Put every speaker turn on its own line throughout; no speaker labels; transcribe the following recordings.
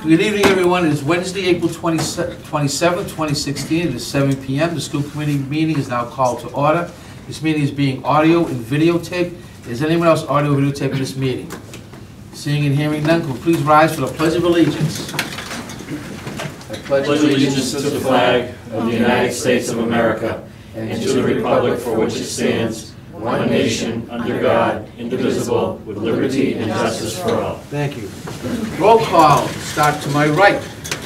Good evening, everyone. It is Wednesday, April 27, 2016. It is 7 p.m. The school committee meeting is now called to order. This meeting is being audio and videotaped. Is anyone else audio or videotaping this meeting? Seeing and hearing none, could we please rise for the Pledge of Allegiance?
I pledge allegiance to the flag of the United States of America and to the republic for which it stands, one nation, under God, indivisible, with liberty and justice for all.
Thank you. Roll call. Start to my right.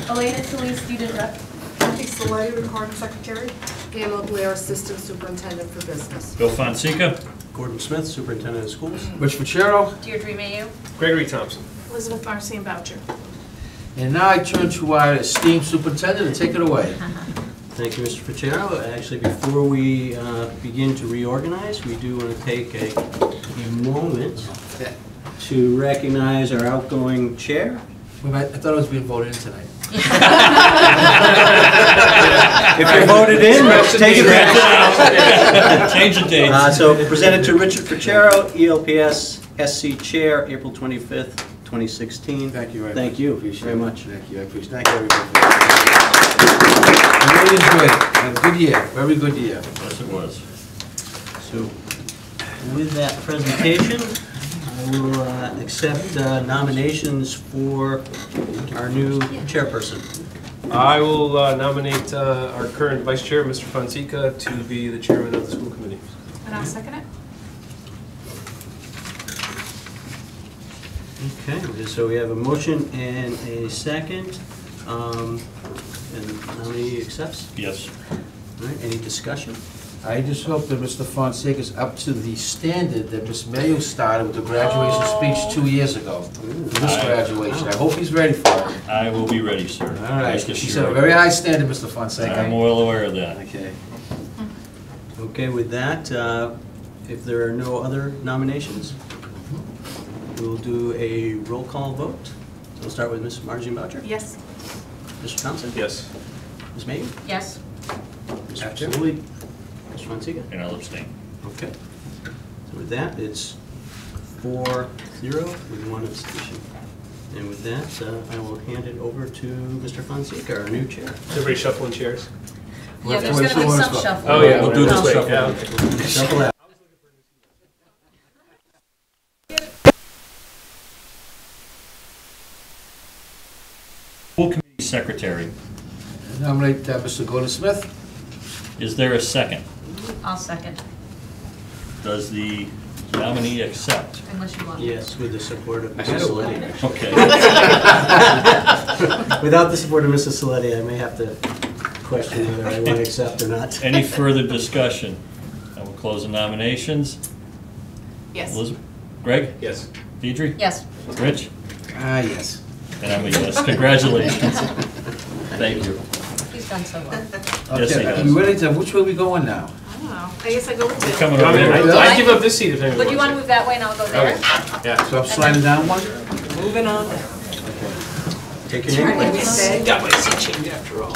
Elena Solis, student rep.
Kathy Saletti, recording secretary. Pamela Blair, assistant superintendent for business.
Bill Fonseca.
Gordon Smith, superintendent of schools.
Rich Fitzgerald.
Deirdre Mayu.
Gregory Thompson.
Elizabeth Marcian Boucher.
And now I turn to our esteemed superintendent and take it away.
Thank you, Mr. Fitzgerald. Actually, before we begin to reorganize, we do want to take a moment to recognize our outgoing chair.
I thought it was being voted in tonight.
If you're voted in, take it back.
Change the date.
So presented to Richard Fitzgerald, ELPS SC Chair, April 25th, 2016.
Thank you very much.
Thank you
Appreciate
very
it.
much.
Thank you. I appreciate it. Thank you, everybody. I really enjoyed it. A good year. Very good year.
Yes, it was.
So with that presentation, I will accept nominations for our new chairperson.
I will nominate our current vice chair, Mr. Fonseca, to be the chairman of the school committee.
And I'll second it.
Okay, so we have a motion and a second. And the nominee accepts.
Yes.
All right, any discussion?
I just hope that Mr. Fonseca is up to the standard that Ms. Mayo started with the graduation speech 2 years ago. This graduation. I hope he's ready for it.
I will be ready, sir.
All right.
Rest
She
assured.
set a very high standard, Mr. Fonseca.
I'm well aware of that.
Okay.
Okay, with that, if there are no other nominations, we'll do a roll call vote. So we'll start with Ms. Margie Boucher.
Yes.
Mr. Thompson?
Yes.
Ms. May?
Yes.
Mr. Solly? Mr. Fonseca?
And I'll abstain.
Okay. So with that, it's 4-0 with one abstention. And with that, I will hand it over to Mr. Fonseca, our new chair.
Is everybody shuffling chairs?
Yeah, there's going to be some shuffling.
Oh, yeah.
We'll do this
way.
shuffle.
Yeah, okay.
Shuffle out.
School committee secretary.
Nominate Mr. Gordon Smith.
Is there a second?
I'll second,
Does the nominee accept?
unless you want.
Yes, with the support of
I had
Mrs.
a
Saletti.
Okay.
Without the support of Mrs. Saletti, I may have to question whether I want to accept or not.
Any further discussion? I will close the nominations.
Yes.
Elizabeth? Greg?
Yes.
Deidre?
Yes.
Rich?
Yes.
And I'm a yes. Congratulations. Thank you.
He's done so well.
Yes, he
Okay,
has.
are we ready to, which way are we going now?
I don't know. I guess I go with Bill.
Coming over here.
I give up this seat if anyone
Would you want to
wants
move that way and I'll go there?
it. Yeah.
So I'm sliding down one?
Moving on.
Take your name, please.
Got my seat changed after all.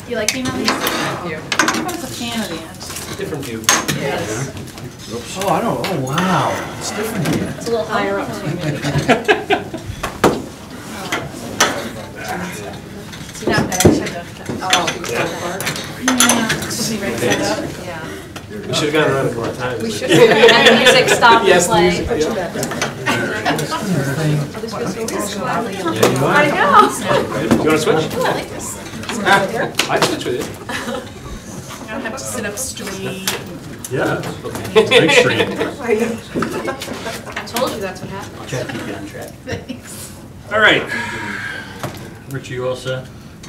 You like being on these? Thank you. I was a fan of the
Different view.
Yes.
Oh, I don't, oh, wow. It's different here.
It's a little higher up. See that? I actually don't. Yeah.
We should have gone around it more times.
We should.
And the music stopped
Yes, the
playing.
music, yeah.
I know.
You want to switch?
I like this.
I'd switch with you.
I don't have to sit up straight.
Yeah. Big street.
I told you that's what happened.
I'll try to keep you on track.
Thanks.
All right. Rich, you all set?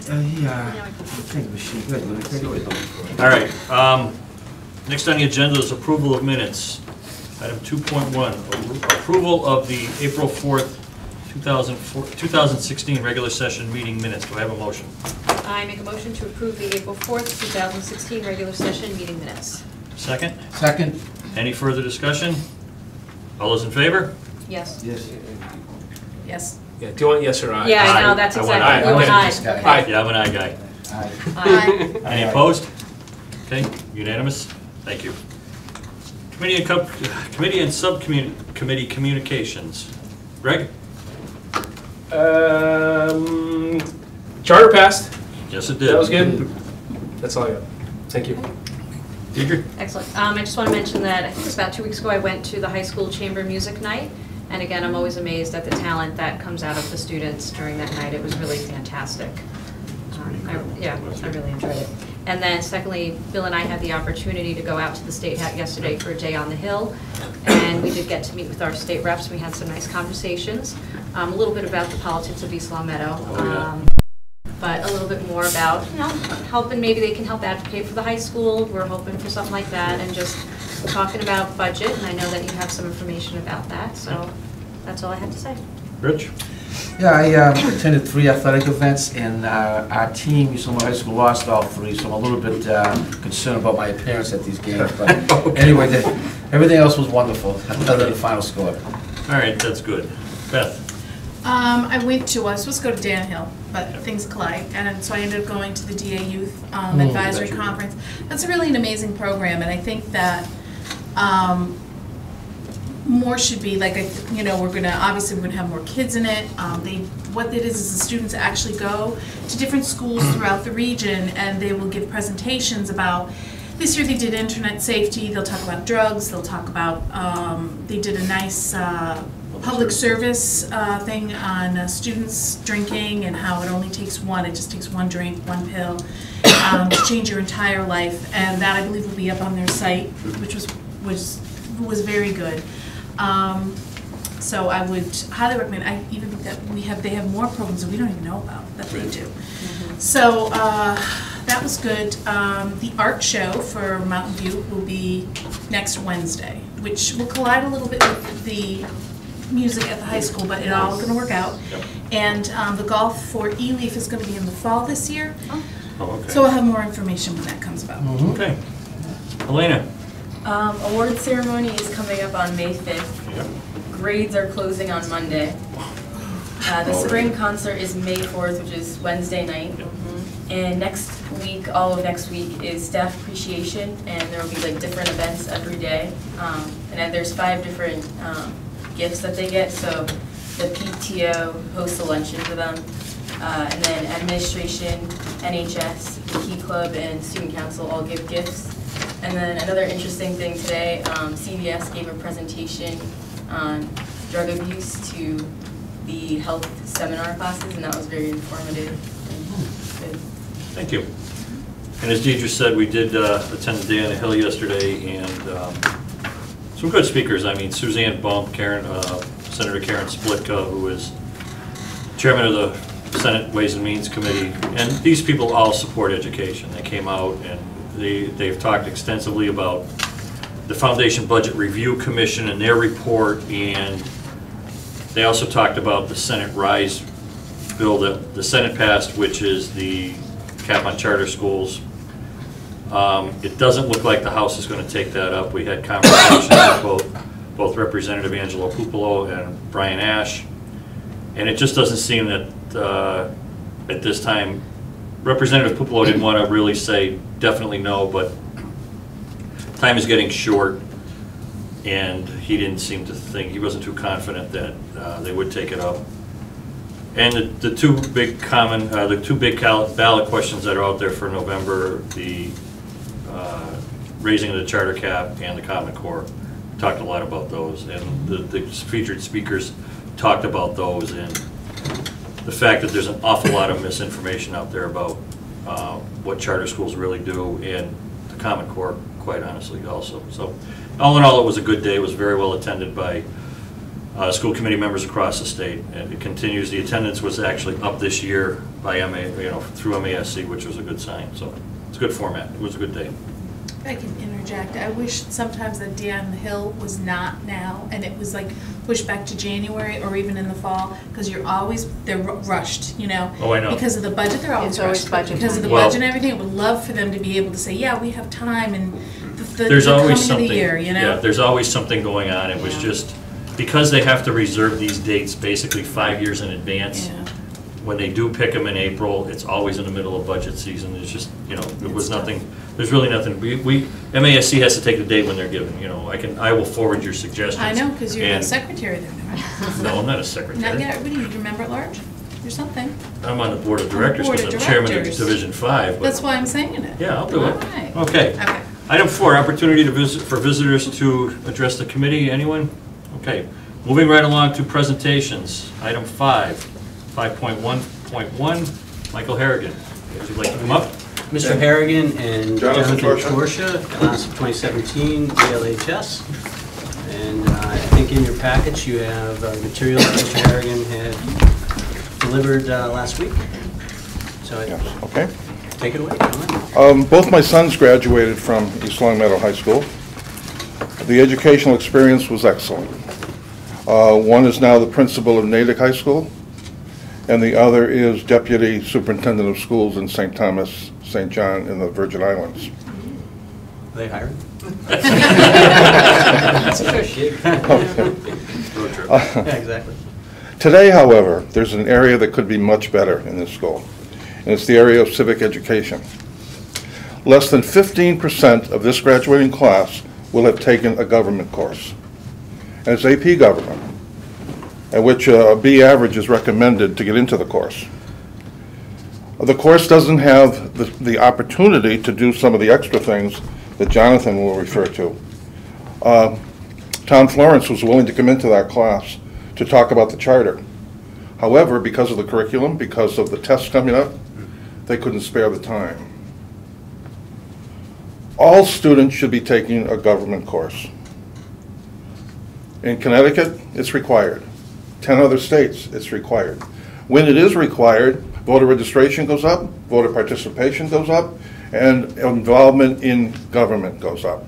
Yeah, I think we should, good, let me take it away.
All right. Next on the agenda is approval of minutes. Item 2.1, approval of the April 4th, 2016 regular session meeting minutes. Do I have a motion?
I make a motion to approve the April 4th, 2016 regular session meeting minutes.
Second?
Second?
Any further discussion? All those in favor?
Yes.
Yes.
Yes.
Yeah, do you want yes or aye?
Yeah, I know,
Aye.
that's
I want
exactly,
aye.
you and I.
This guy.
Okay.
Aye.
Yeah, I'm an aye guy.
Aye.
Aye.
Any opposed? Okay, unanimous? Thank you. Committee and subcommittee communications. Greg?
Charter passed.
Yes, it did.
That was good. That's all I got. Thank you.
Deirdre?
Excellent. I just want to mention that I think it was about 2 weeks ago I went to the high school chamber music night. And again, I'm always amazed at the talent that comes out of the students during that night. It was really fantastic. I really enjoyed it. And then secondly, Bill and I had the opportunity to go out to the State Hat yesterday for a day on the Hill. And we did get to meet with our state reps. We had some nice conversations. A little bit about the politics of East Long Meadow. But a little bit more about, helping, maybe they can help advocate for the high school. We're hoping for something like that, and just talking about budget, and I know that you have some information about that, so that's all I had to say.
Rich?
Yeah, I attended 3 athletic events, and our team, East Long Meadow High School, lost all 3, so I'm a little bit concerned about my appearance at these games. But anyway, everything else was wonderful, other than the final score.
All right, that's good. Beth?
I was supposed to go to Dan Hill, but things collide, and so I ended up going to the DA Youth Advisory Conference. That's a really an amazing program, and I think that more should be, like, we're gonna have more kids in it. What it is the students actually go to different schools throughout the region, and they will give presentations about. This year they did internet safety. They'll talk about drugs. They'll talk about. They did a nice. Public service thing on students drinking and how it only takes one. It just takes one drink, one pill to change your entire life, and that I believe will be up on their site, which was very good. So I would highly recommend. I even think that they have more programs that we don't even know about that they do. So that was good. The art show for Mountain View will be next Wednesday, which will collide a little bit with the music at the high school, but it's all going to work out.
Yep.
And the golf for E-Leaf is going to be in the fall this year.
Oh, okay.
So I'll have more information when that comes about.
Okay. Elena?
Award ceremony is coming up on May 5th.
Yep.
Grades are closing on Monday. The spring concert is May 4th, which is Wednesday night.
Yep.
And next week, all of next week, is staff appreciation, and there will be like different events every day. And then there's 5 different gifts that they get. So the PTO hosts a luncheon for them, and then administration, NHS, the Key Club, and Student Council all give gifts. And then another interesting thing today, CVS gave a presentation on drug abuse to the health seminar classes, and that was very informative and good.
Thank you. And as Deidre said, we did attend the Day on the Hill yesterday, and some good speakers. I mean, Suzanne Bump, Senator Karen Splitka, who is chairman of the Senate Ways and Means Committee, and these people all support education. They came out and they've talked extensively about the Foundation Budget Review Commission and their report, and they also talked about the Senate RISE bill that the Senate passed, which is the cap on charter schools. It doesn't look like the House is going to take that up. We had conversations with both Representative Angelo Pupolo and Brian Ash, and it just doesn't seem that at this time, Representative Pupolo didn't want to really say definitely no, but time is getting short, and he didn't seem to think, he wasn't too confident that they would take it up. And the two big ballot questions that are out there for November, the raising of the charter cap and the Common Core, talked a lot about those, and the featured speakers talked about those, and the fact that there's an awful lot of misinformation out there about what charter schools really do, and the Common Core, quite honestly, also. So all in all, it was a good day. It was very well attended by school committee members across the state, and it continues. The attendance was actually up this year by through MASC, which was a good sign. So it's a good format. It was a good day.
If I can interject, I wish sometimes that Day on the Hill was not now, and it was like pushed back to January or even in the fall, because they're rushed,
Oh, I know.
Because of the budget, they're always
It's always
rushed.
budget
Because of the
time.
budget and everything, I would love for them to be able to say, yeah, we have time, and
There's
the
always
coming
something.
of the year,
Yeah, there's always something going on. It was just because they have to reserve these dates basically 5 years in advance.
Yeah.
When they do pick them in April, it's always in the middle of budget season. It's just, it was nothing. There's really nothing. MASC has to take the date when they're given. I will forward your suggestions.
I know, because you're the
And-
secretary there now.
No, I'm not a secretary.
Not yet, what do you remember at large? or something.
I'm on the board of directors
Board
because
of
I'm chairman of
directors.
Division 5. but-
That's why I'm saying it.
Yeah, I'll do it.
Alright.
Okay.
Okay.
Item 4, opportunity to visit, for visitors to address the committee. Anyone? Okay. Moving right along to presentations. Item 5, 5.1.1, Michael Harrigan. Would you like to come up?
Mr. Harrigan and
Jonathan
Jonathan Torsha, class of 2017, ALHS. And I think in your package you have materials that Mr. Harrigan had delivered last week. So
Yes, okay.
take it away, gentlemen.
Both my sons graduated from East Long Meadow High School. The educational experience was excellent. One is now the principal of Natick High School, and the other is deputy superintendent of schools in St. Thomas, St. John in the Virgin Islands.
Are they hiring?
That's a good gig. Road trip.
Yeah, exactly.
Today, however, there's an area that could be much better in this school, and it's the area of civic education. Less than 15% of this graduating class will have taken a government course, and it's AP Government, at which a B average is recommended to get into the course. The course doesn't have the opportunity to do some of the extra things that Jonathan will refer to. Tom Florence was willing to come into that class to talk about the charter. However, because of the curriculum, because of the tests coming up, they couldn't spare the time. All students should be taking a government course. In Connecticut, it's required. 10 other states, it's required. When it is required, voter registration goes up, voter participation goes up, and involvement in government goes up.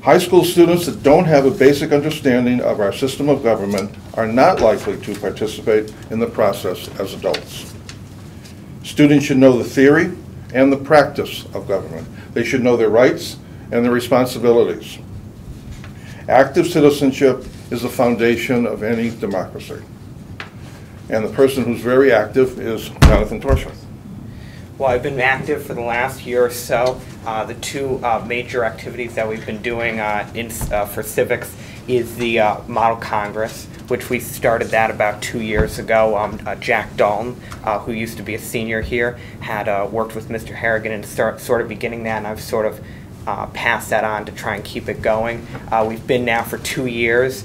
High school students that don't have a basic understanding of our system of government are not likely to participate in the process as adults. Students should know the theory and the practice of government. They should know their rights and their responsibilities. Active citizenship is the foundation of any democracy. And the person who's very active is Jonathan Torsha.
Well, I've been active for the last year or so. The two major activities that we've been doing for civics is the Model Congress, which we started that about 2 years ago. Jack Dalton, who used to be a senior here, had worked with Mr. Harrigan and sort of beginning that, and I've sort of passed that on to try and keep it going. We've been now for 2 years.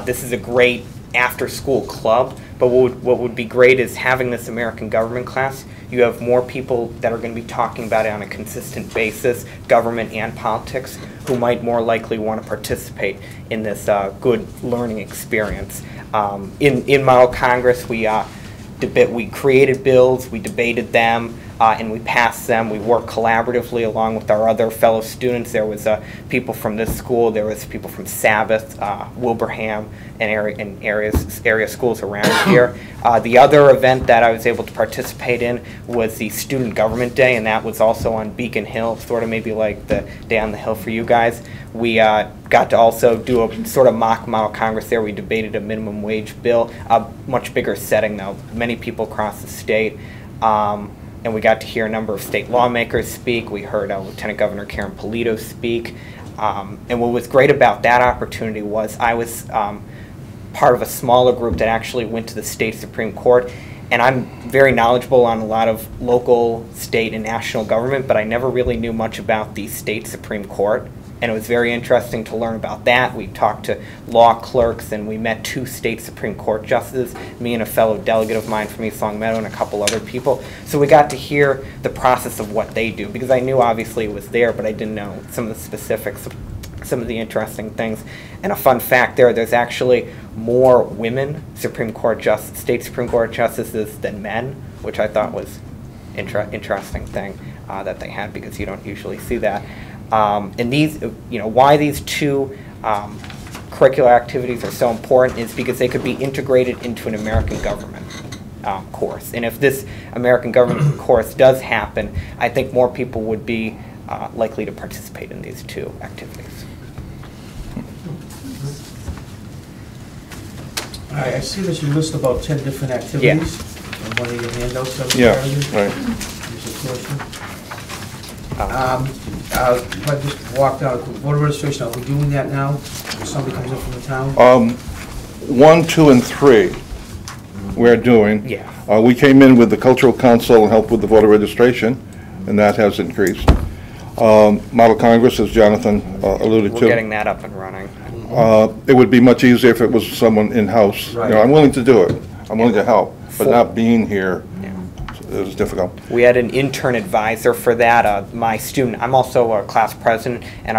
This is a great after-school club, but what would be great is having this American government class. You have more people that are going to be talking about it on a consistent basis, government and politics, who might more likely want to participate in this good learning experience. In Model Congress, we created bills, we debated them, and we passed them. We worked collaboratively along with our other fellow students. There was people from this school, there was people from Sabbath, Wilbraham, and area schools around here. The other event that I was able to participate in was the Student Government Day, and that was also on Beacon Hill, sort of maybe like the day on the hill for you guys. We got to also do a sort of mock Model Congress there. We debated a minimum wage bill, a much bigger setting though, many people across the state. And we got to hear a number of state lawmakers speak. We heard Lieutenant Governor Karen Polito speak. And what was great about that opportunity was I was part of a smaller group that actually went to the state Supreme Court. And I'm very knowledgeable on a lot of local, state, and national government, but I never really knew much about the state Supreme Court. And it was very interesting to learn about that. We talked to law clerks, and we met 2 state Supreme Court justices, me and a fellow delegate of mine from East Long Meadow and a couple other people. So we got to hear the process of what they do, because I knew obviously it was there, but I didn't know some of the specifics, some of the interesting things. And a fun fact there's actually more women state Supreme Court justices than men, which I thought was interesting thing that they had, because you don't usually see that. And these, why these 2 curricular activities are so important is because they could be integrated into an American government course. And if this American government course does happen, I think more people would be likely to participate in these 2 activities.
All right, I see that you list about 10 different activities on one of your handouts.
Yeah, right.
If I just walked out, voter registration, are we doing that now? If somebody comes in from the town?
1, 2, and 3 we're doing.
Yeah.
We came in with the Cultural Council and helped with the voter registration, and that has increased. Model Congress, as Jonathan alluded to.
We're getting that up and running.
It would be much easier if it was someone in-house. You know, I'm willing to do it. I'm willing to help, but not being here is difficult.
We had an intern advisor for that. My student, I'm also a class president, and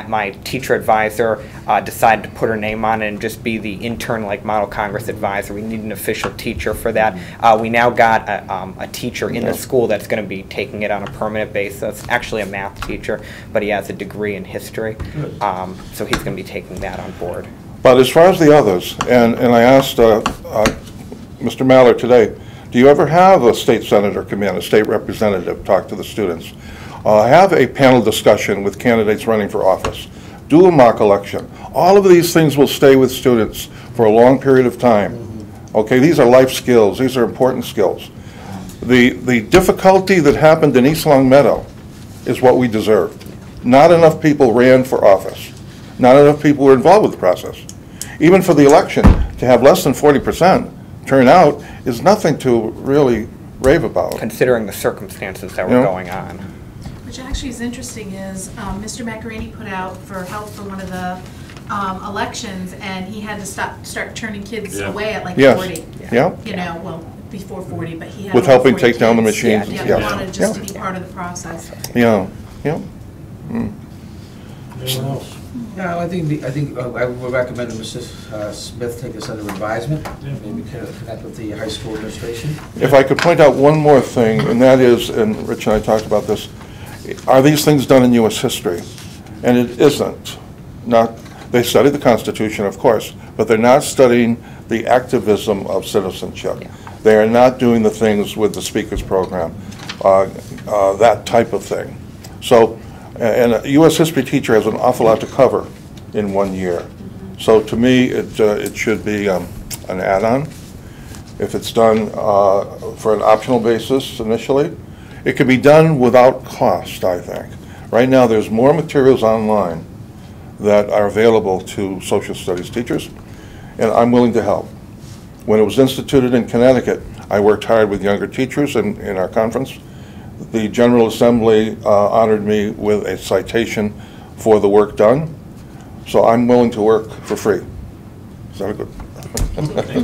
my teacher advisor decided to put her name on it and just be the intern, like Model Congress advisor. We need an official teacher for that. We now got a teacher in the school that's going to be taking it on a permanent basis. Actually a math teacher, but he has a degree in history. So he's going to be taking that on board.
But as far as the others, and I asked Mr. Mallard today, do you ever have a state senator come in, a state representative, talk to the students? Have a panel discussion with candidates running for office. Do a mock election. All of these things will stay with students for a long period of time. Okay, these are life skills. These are important skills. The difficulty that happened in East Long Meadow is what we deserve. Not enough people ran for office. Not enough people were involved with the process. Even for the election, to have less than 40% turnout is nothing to really rave about.
Considering the circumstances that were going on.
Which actually is interesting is Mr. Macarini put out for help for one of the elections, and he had to start turning kids away at like 40.
Yeah.
You know, well, before 40, but he had
with
over
helping
40
take down the
kids.
machines.
Yeah, he wanted just to be part of the process.
Yeah.
Yeah, I think I would recommend that Mrs. Smith take this under advisement, maybe connect with the high school administration.
If I could point out one more thing, and that is, and Rich and I talked about this, are these things done in U.S. history? And it isn't. They study the Constitution, of course, but they're not studying the activism of citizenship. They are not doing the things with the speakers program, that type of thing. So, and a U.S. history teacher has an awful lot to cover in 1 year. So to me, it should be an add-on. If it's done for an optional basis initially, it could be done without cost, I think. Right now, there's more materials online that are available to social studies teachers, and I'm willing to help. When it was instituted in Connecticut, I worked hard with younger teachers in our conference. The General Assembly honored me with a citation for the work done, so I'm willing to work for free. Is that a good?
Okay.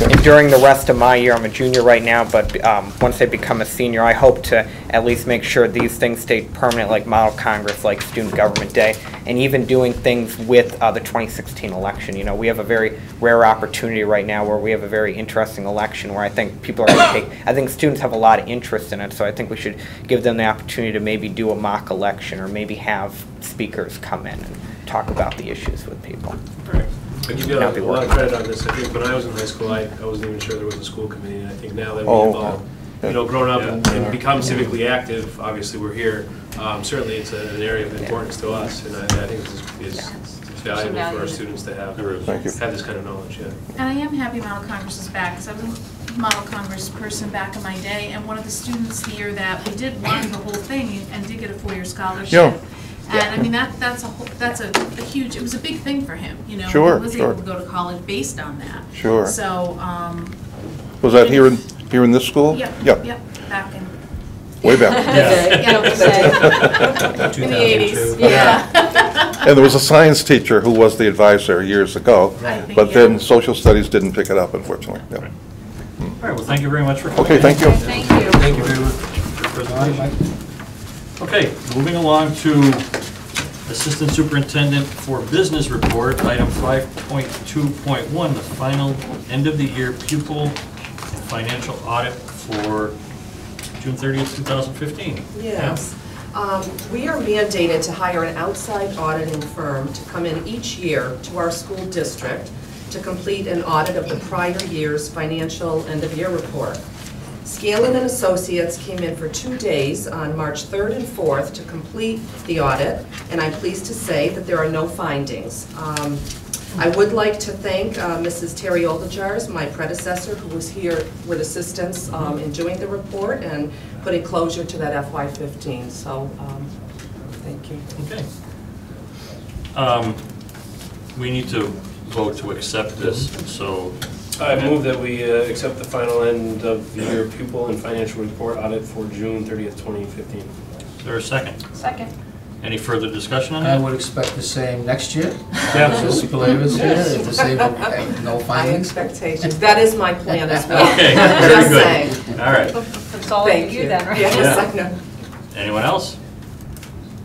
And during the rest of my year, I'm a junior right now, but once I become a senior, I hope to at least make sure these things stay permanent, like Model Congress, like Student Government Day, and even doing things with the 2016 election. You know, we have a very rare opportunity right now where we have a very interesting election where I think people are going to I think students have a lot of interest in it, so I think we should give them the opportunity to maybe do a mock election or maybe have speakers come in and talk about the issues with people.
Right. I'll give you a lot of credit on this. I think when I was in high school, I wasn't even sure there was a school committee, and I think now that we've all, grown up and become civically active, obviously we're here. Certainly, it's an area of importance to us, and I think it's valuable for our students to have this kind of knowledge. Yeah.
And I am happy Model Congress is back, because I was a Model Congress person back in my day, and one of the students here that we did won the whole thing and did get a 4-year scholarship.
Yeah.
And I mean, that's a huge, it was a big thing for him, you know.
Sure,
he was able to go to college based on that.
Sure.
So,
was that here in this school?
Yep, back in.
Way back.
In the 80s, yeah.
And there was a science teacher who was the advisor years ago, but then social studies didn't pick it up, unfortunately. Yeah.
All right, well, thank you very much for coming.
Okay, thank you.
Thank you.
Thank you very much.
For your presentation. Okay, moving along to Assistant Superintendent for Business Report, item 5.2.1, the final end-of-the-year pupil financial audit for June 30th, 2015.
Yes. We are mandated to hire an outside auditing firm to come in each year to our school district to complete an audit of the prior year's financial end-of-year report. Scanlon and Associates came in for 2 days on March 3rd and 4th to complete the audit, and I'm pleased to say that there are no findings. I would like to thank Mrs. Terry Oldejars, my predecessor, who was here with assistance in doing the report and putting closure to that FY15. So, thank you.
Okay. We need to vote to accept this, so
I move that we accept the final end of the year pupil and financial report audit for June 30th, 2015.
Is there a second?
Second.
Any further discussion on
I
that?
would expect the same next year.
Yeah.
Mrs. Spillier here, if the same, no
My
findings.
expectations, that is my plan as well.
Okay, very
Just
good.
saying.
All right.
That's all
Thank
you then, right?
Yes,
Yeah.
I know.
Anyone else?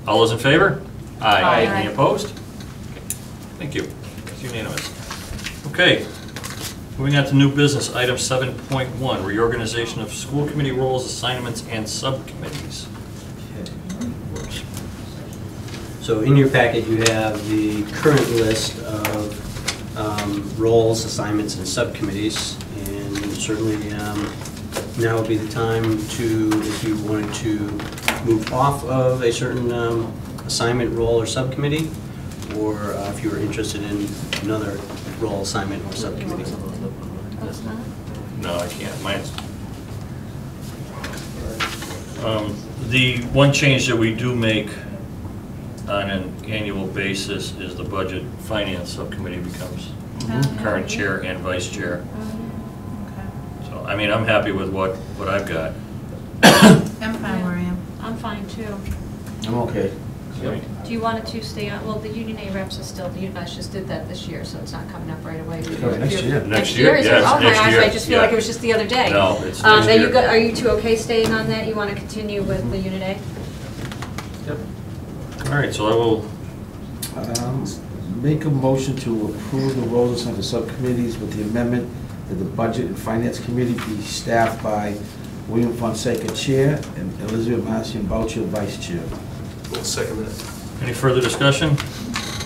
All those in favor?
Aye.
Any opposed? Thank you. It's unanimous. Okay. Moving on to new business, item 7.1, reorganization of school committee roles, assignments, and subcommittees.
So in your packet, you have the current list of roles, assignments, and subcommittees. And certainly now would be the time to, if you wanted to move off of a certain assignment, role, or subcommittee, or if you were interested in another role, assignment, or subcommittee.
No, I can't. Mine's. The one change that we do make on an annual basis is the budget finance subcommittee becomes current chair and vice chair. So, I mean, I'm happy with what I've got.
I'm fine where I am.
I'm fine too.
I'm okay.
Right?
Do you want it to stay on, well, the union A reps is still, you guys just did that this year, so it's not coming up right away.
Next year.
Next year,
is it?
yes,
Oh my
next
gosh,
year,
I just feel like
yeah.
it was just the other day.
No, it's next
Then
year.
are you two okay staying on that? You want to continue with the unit A?
All right, so I will,
Make a motion to approve the roles of the subcommittees with the amendment that the Budget and Finance Committee be staffed by William Fonseca, Chair, and Elizabeth Marcian Boucher, Vice Chair.
We'll second that.
any further discussion?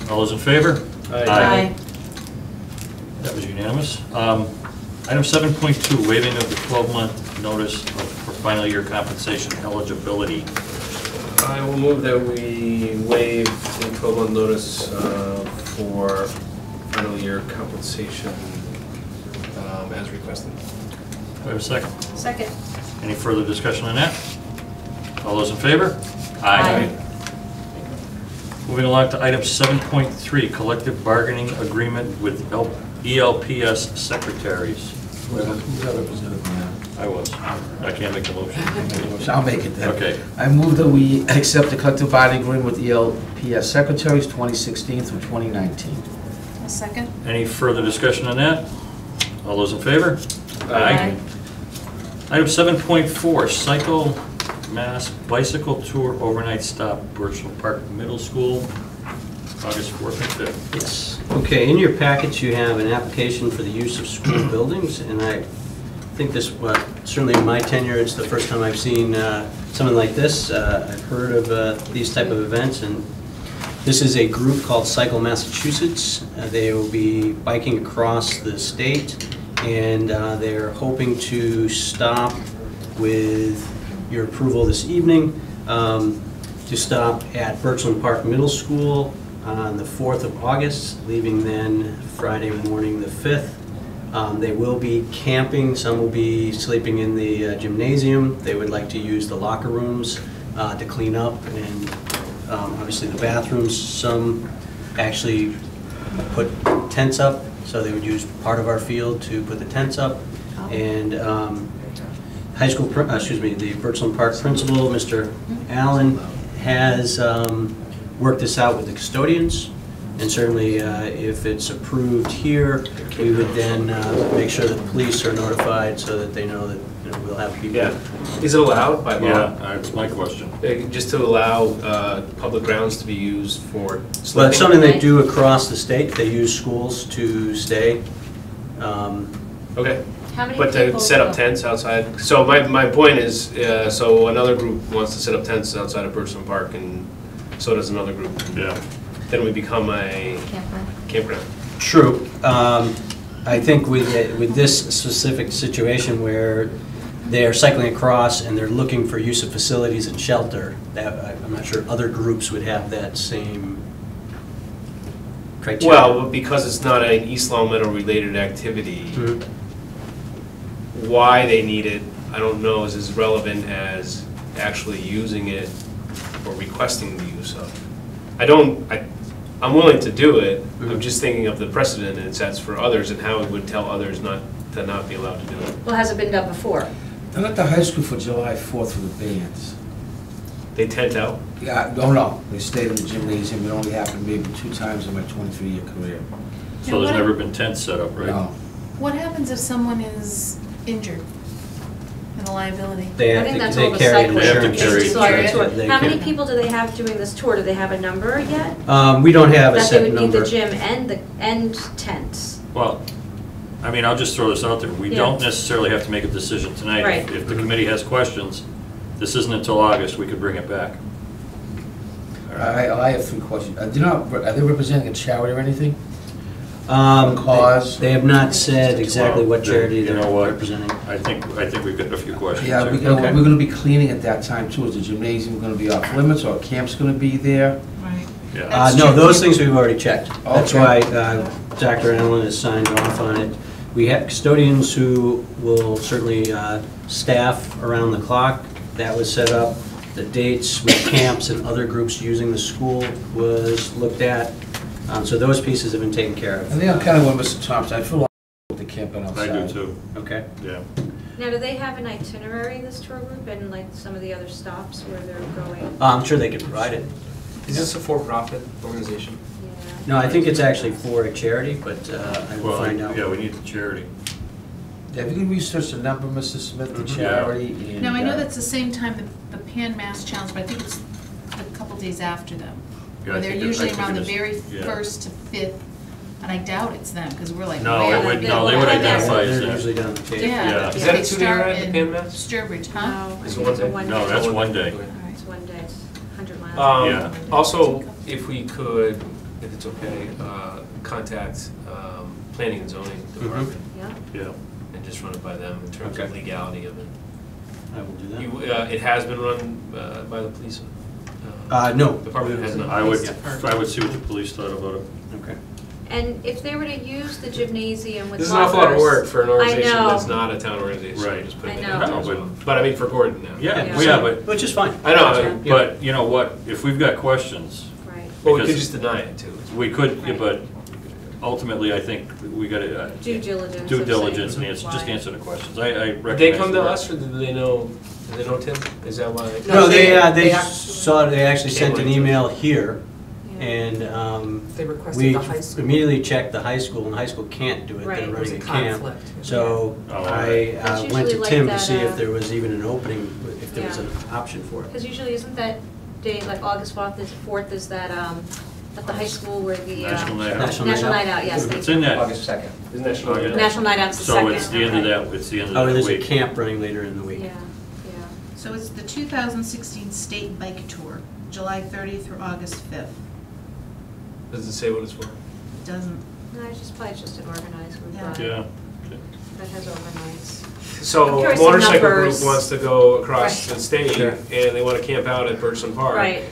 All those in favor?
Aye.
That was unanimous. Item 7.2, waiving of the 12-month notice for final year compensation eligibility.
I will move that we waive the 12-month notice for final year compensation as requested.
Do I have a second?
Second.
Any further discussion on that? All those in favor?
Aye.
Moving along to item 7.3, collective bargaining agreement with ELPS secretaries.
Who's that representative now?
I was. I can't make the motion.
I'll make it then.
Okay.
I move that we accept the collective bargaining agreement with ELPS secretaries 2016 through 2019.
A second?
Any further discussion on that? All those in favor?
Aye.
Item 7.4, Cycle Mass Bicycle Tour Overnight Stop, Birchland Park Middle School, August 4th and 5th.
Yes. Okay, in your packets, you have an application for the use of school buildings, and I think this, certainly in my tenure, it's the first time I've seen something like this. I've heard of these type of events, and this is a group called Cycle Massachusetts. They will be biking across the state, and they're hoping to stop with your approval this evening, to stop at Birchland Park Middle School on the 4th of August, leaving then Friday morning the 5th. They will be camping, some will be sleeping in the gymnasium. They would like to use the locker rooms to clean up, and obviously the bathrooms. Some actually put tents up, so they would use part of our field to put the tents up. And the Birchland Park principal, Mr. Allen, has worked this out with the custodians. And certainly, if it's approved here, we would then make sure that the police are notified so that they know that we'll have people.
Yeah. Is it allowed by law?
Yeah, that's my question.
Just to allow public grounds to be used for sleeping?
Well, it's something they do across the state. They use schools to stay.
Okay.
How many
But
people
to set up
go?
tents outside, so my point is, so another group wants to set up tents outside of Birchland Park, and so does another group.
Yeah.
Then we become a campground.
True. I think with this specific situation where they are cycling across and they're looking for use of facilities and shelter, I'm not sure other groups would have that same criteria.
Well, because it's not an East Long Meadow related activity,
Mhm.
why they need it, I don't know, is as relevant as actually using it or requesting the use of. I'm willing to do it, I'm just thinking of the precedent it sets for others and how it would tell others not to not be allowed to do it.
Well, has it been done before?
I'm at the high school for July 4th for the bands.
They tent out?
Yeah, no, they stayed in the gymnasium, it only happened maybe 2 times in my 23-year career.
So there's never been tents set up, right?
No.
What happens if someone is injured in the liability?
They
I
have
think
to,
that's
they
all the
carry an
cyclists.
They have to
insurance.
carry
It's
insurance.
on the tour.
They
How many
can-
people do they have doing this tour? Do they have a number yet?
We don't have a
That they
set
would need
number.
the gym and tents.
Well, I mean, I'll just throw this out there. We
Yeah.
don't necessarily have to make a decision tonight.
Right.
If the committee has questions, this isn't until August, we could bring it back.
I have 3 questions. Are they representing a charity or anything?
They have not said exactly what charity
You
they're
know what?
representing.
I think we've got a few questions.
Yeah,
here.
we're gonna be cleaning at that time too. Is the gymnasium gonna be off limits, or camp's gonna be there?
Right.
Yeah.
That's
No,
true.
those things we've already checked. That's
Okay.
why Dr. Allen has signed off on it. We have custodians who will certainly staff around the clock. That was set up. The dates with camps and other groups using the school was looked at. So those pieces have been taken care
I
of.
think I'm kind of with Mr. Thompson. I feel like with the camping
I
outside.
do too,
Okay.
yeah.
Now, do they have an itinerary, this tour group, and like some of the other stops where they're going?
I'm sure they could provide it.
Is this a for-profit organization?
Yeah.
No, I think it's actually for a charity, but I will
Well,
find out.
yeah, we need the charity.
Have you researched the number, Mrs. Smith, the
Mhm.
charity? And,
Now, I know that's the same time the Pan Mass Challenge, but I think it's a couple days after them.
Yeah, I
Where they're
think it- I
usually
think
around
it
the
is.
very
Yeah.
1st to 5th, and I doubt it's them, because we're like.
No,
way
it
out.
would,
they
no, they
will
would
have that.
identify as
They're
that.
usually done the Cape.
Yeah.
Yeah.
Is
that
they
a 2-day
start
ride, the
in
Pan Mass?
Sturbridge, huh?
No, I
Is it
think
one
it's a
day?
one
No,
day.
that's one day.
It's 1 day, it's 100 miles.
Also, if we could, if it's okay, contact planning and zoning department
Yeah,
Yeah.
and just run it by them in terms of
Okay.
legality of it.
I will do that.
It has been run by the police?
No.
Department has not.
I would see what the police thought about it.
Okay.
and if they were to use the gymnasium with
This is an awful lot of
lockers-
work for an organization
know.
that's not a town organization.
Right.
Just put
I
it
know.
in there.
No,
But I mean, for Gordon now.
Yeah,
Yeah.
well, yeah, but,
Which is fine.
I know,
but you know what, if we've got questions,
Right,
Well, we could
because-
just deny it too.
we could, yeah,
Right.
but ultimately, I think we gotta,
due diligence.
due
of
diligence
saying
and just
why.
answer the questions. I recognize.
Did they come to
the-
us or did they know Tim? Is that why?
No, they
they
actually sent an
Came
email here,
Yeah.
and
They requested
we
the high school.
immediately checked the high school, and the high school can't do it,
Right.
they're
There
was
running
a
a camp.
conflict.
So
Oh, all
I
right.
That's
went
usually
to
like
Tim to
that,
see if there was even an opening, if there was
Yeah.
an option for it.
Because usually isn't that date, like August 4th is that, at the high school where the.
National Night Out.
National Night Out, yes.
It's in that,
August 2nd.
Isn't that National Night Out?
National Night Out's the
so
second.
it's the end of
okay.
that, it's the end of
Oh,
that
there's a
week.
camp running later in the week.
Yeah, yeah.
So it's the 2016 State Bike Tour, July 30th through August 5th.
Does it say what it's for?
It doesn't,
No, it's just probably just an organized group
Yeah.
Yeah.
that has overnights.
So
I'm
a
curious the
motorcycle group
numbers.
wants to go across
Right.
the state
Sure.
and they want to camp out at Birchland Park.
Right,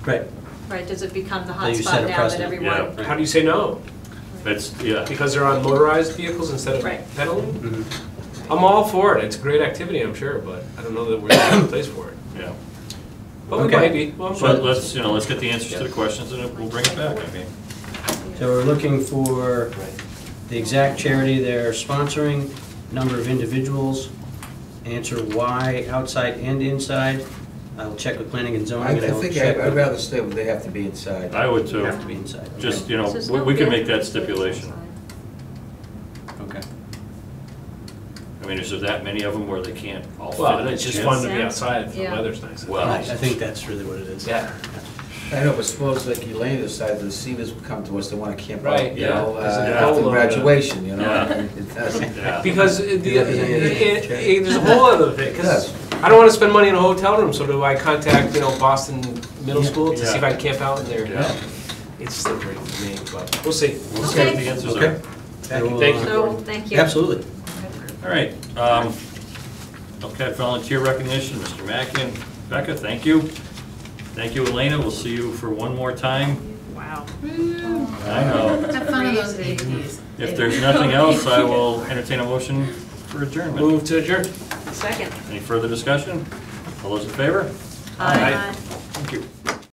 Right.
right, does it become the
So
hot
you set
spot
a
now that
precedent,
everyone?
yeah.
How do you say no?
That's, yeah.
Because they're on motorized vehicles instead of
Right.
pedaling?
Mhm.
I'm all for it. It's a great activity, I'm sure, but I don't know that we're in the place for it.
Yeah.
But we
Okay.
might be. Well, I'm sure.
But let's, let's get the answers to the questions and we'll bring it back, I mean.
So we're looking for the exact charity they're sponsoring, number of individuals, answer why outside and inside. I'll check with planning and
I
zoning, and I'll
think
check
I'd
with.
rather stay where they have to be inside.
I would too.
They have to be inside. Okay.
Just,
So there's no
we can
bid
make that
for the
stipulation.
inside.
Okay.
I mean, is there that many of them where they can't all fit
Well,
in the
it's just
gym?
fun to be outside if the
Yeah.
weather's nice.
Well,
I think that's really what it is.
Yeah.
I know, but suppose like Elaine decided the seniors would come to us, they want to camp out,
Right,
you
yeah.
know,
There's a
after
whole lot of-
graduation, you know?
Yeah.
and it doesn't-
yeah.
Because there's a whole other thing, because
Yes.
I don't want to spend money in a hotel room, so do I contact, Boston Middle School to see if
Yeah.
I can camp out in there?
Yeah.
It's still great for me, but we'll see.
We'll see what
Okay.
the answers
Okay.
are.
Thank you.
So, thank you.
Absolutely.
All right. Okay, volunteer recognition, Mr. Mackin. Becca, thank you. Thank you, Elena. We'll see you for one more time.
Wow.
I know.
have fun on those
Crazy.
APs.
If there's nothing else, I will entertain a motion for adjournment.
Move to adjourn.
Second.
Any further discussion? All those in favor?
Aye.
Thank you.